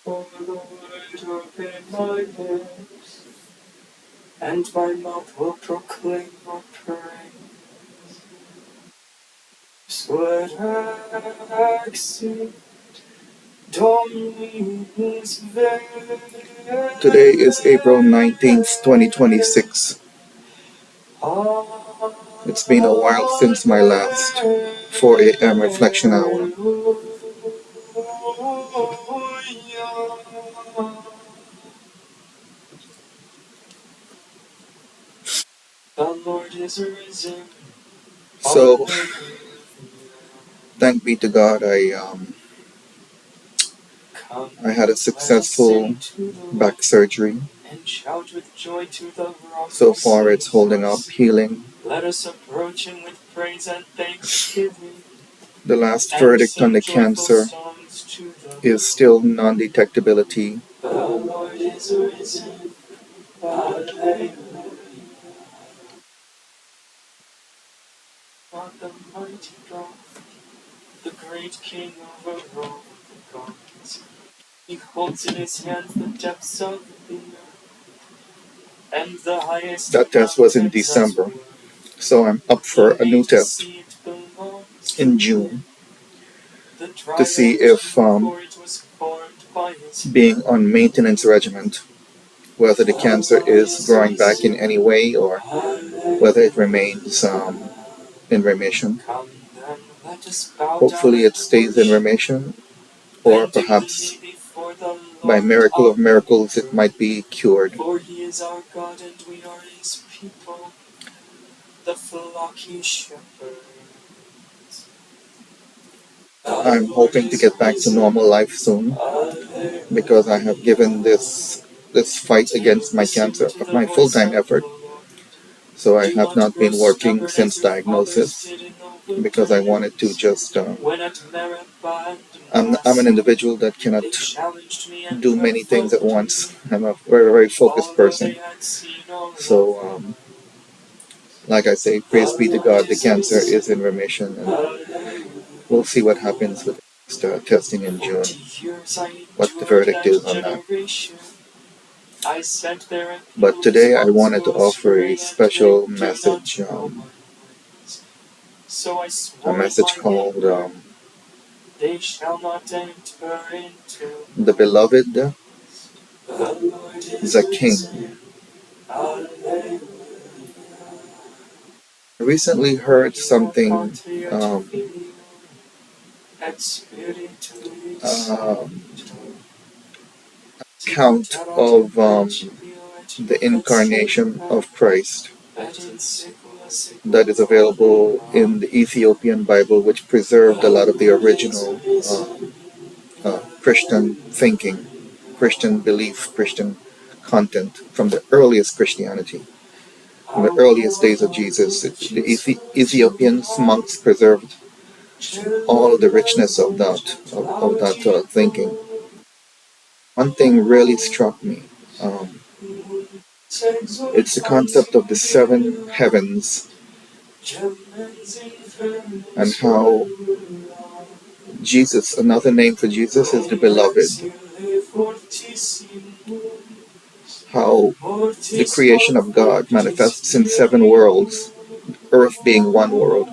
O Lord, open my lips, and my mouth will proclaim your praise. Sweat exit, Dominus Vector. Today is April 19th, 2026. It's been a while since my last 4 a.m. reflection hour. The Lord is risen. So, thank be to God, I had a successful back surgery. So far, it's holding up, healing. Let us approach him with praise and thanksgiving. The last verdict on the cancer is still non-detectability. The Lord is risen. Alleluia. God the mighty God, the great King over all the gods. He holds in his hands the depths of the earth, and the highest. That test was in December, so I'm up for a new test in June to see if being on maintenance regimen, whether the cancer is growing back in any way or whether it remains in remission. Hopefully it stays in remission, or perhaps by miracle of miracles it might be cured. For he is our God and we are his people, the flock he shepherds. I'm hoping to get back to normal life soon, because I have given this fight against my cancer my full-time effort. So I have not been working since diagnosis, because I wanted to just I'm an individual that cannot do many things at once. I'm a very, very focused person. So like I say, praise be to God, the cancer is in remission, and we'll see what happens with testing in June, what the verdict is on that. But today I wanted to offer a special message, a message called They shall not enter into The Beloved, the King. I recently heard something account of the incarnation of Christ that is available in the Ethiopian Bible, which preserved a lot of the original Christian thinking, Christian belief, Christian content from the earliest Christianity, from the earliest days of Jesus. The Ethiopians, monks, preserved all of the richness of that thinking. One thing really struck me. It's the concept of the seven heavens, and how Jesus, another name for Jesus is the Beloved. How the creation of God manifests in seven worlds, earth being one world,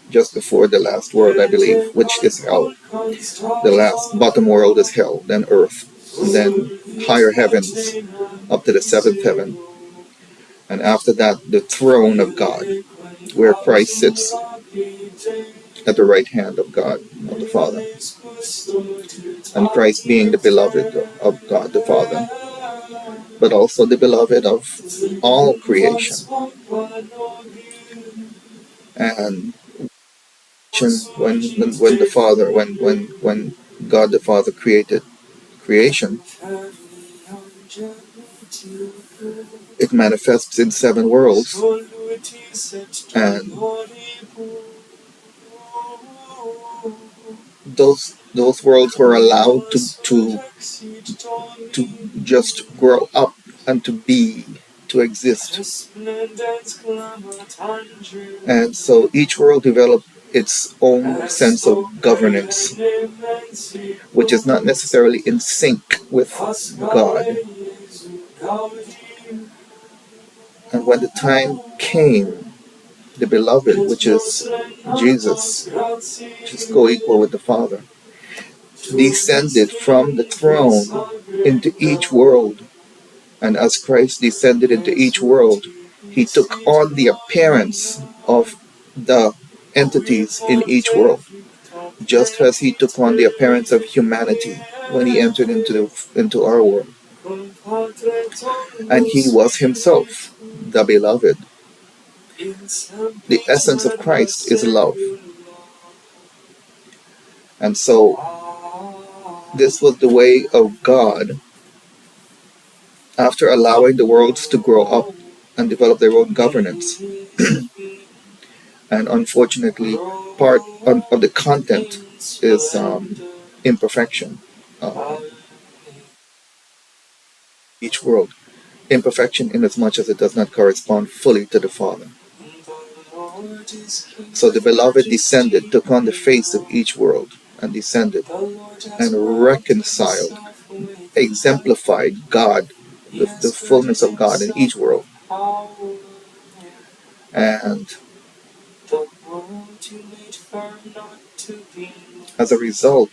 just before the last world, I believe, which is hell. The last bottom world is hell, then earth, and then higher heavens up to the seventh heaven. And after that, the throne of God, where Christ sits at the right hand of God, of the Father. And Christ being the beloved of God the Father, but also the beloved of all creation. And when the Father, when God the Father created creation, it manifests in seven worlds, and those worlds were allowed to just grow up and to exist. And so each world developed its own sense of governance, which is not necessarily in sync with God. And when the time came, the beloved, which is Jesus, which is co-equal with the Father, descended from the throne into each world. And as Christ descended into each world, he took on the appearance of the entities in each world, just as he took on the appearance of humanity when he entered into our world. And he was himself the beloved. The essence of Christ is love. And so this was the way of God after allowing the worlds to grow up and develop their own governance. And unfortunately, part of the content is imperfection. Each world. Imperfection in as much as it does not correspond fully to the Father. So the beloved descended, took on the face of each world, and descended and reconciled, exemplified God, the fullness of God in each world. And as a result,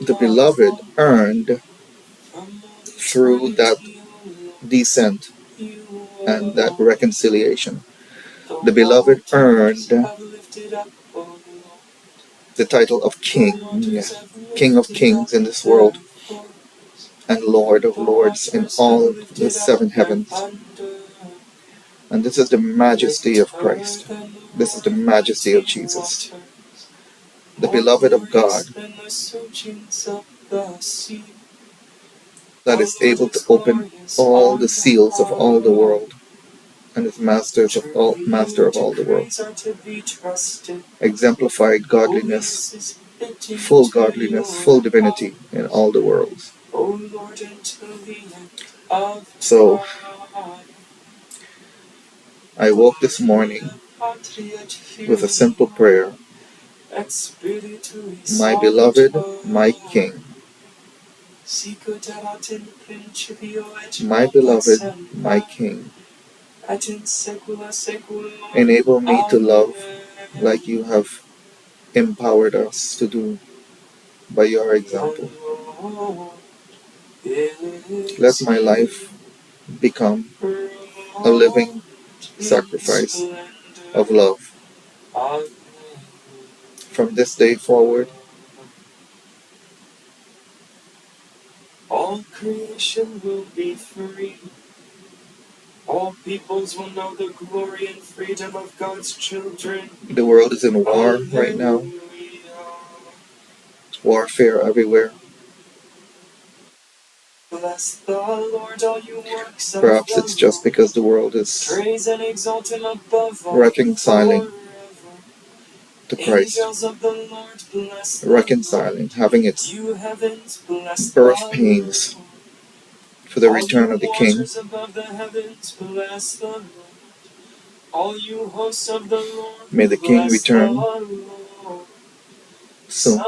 the beloved earned through that descent and that reconciliation. The beloved earned the title of King, King of Kings in this world, and Lord of Lords in all the seven heavens. And this is the majesty of Christ. This is the majesty of Jesus, the beloved of God, that is able to open all the seals of all the world, and is master of all the world. Exemplified godliness, full divinity in all the worlds. So, I woke this morning with a simple prayer. My beloved, my King. My beloved, my King. Enable me to love like you have empowered us to do by your example. Let my life become a living sacrifice of love. From this day forward, all creation will be free. All peoples will know the glory and freedom of God's children. The world is in war right now. Warfare everywhere. Bless the Lord, all you works of Perhaps it's just because the world is reconciling to Christ. Reconciling, having its birth pains for the return of the King. May the King return soon.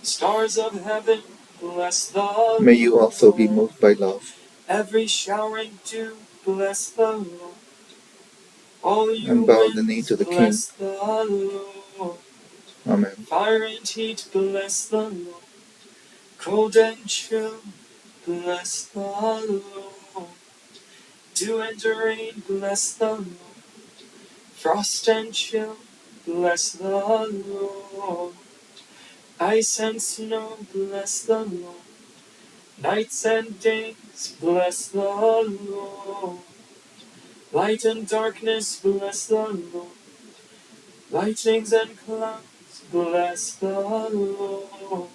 Stars of heaven, bless the Lord. May you also be moved by love. Every showering dew, bless the Lord. And bow the knee to the King. Amen. Fire and heat, bless the Lord. Cold and chill, bless the Lord. Dew and rain, bless the Lord. Frost and chill, bless the Lord. Ice and snow, bless the Lord. Nights and days, bless the Lord. Light and darkness, bless the Lord. Lightnings and clouds, bless the Lord.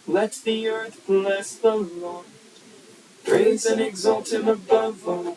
Let the earth bless the Lord. Praise and exalt him above all.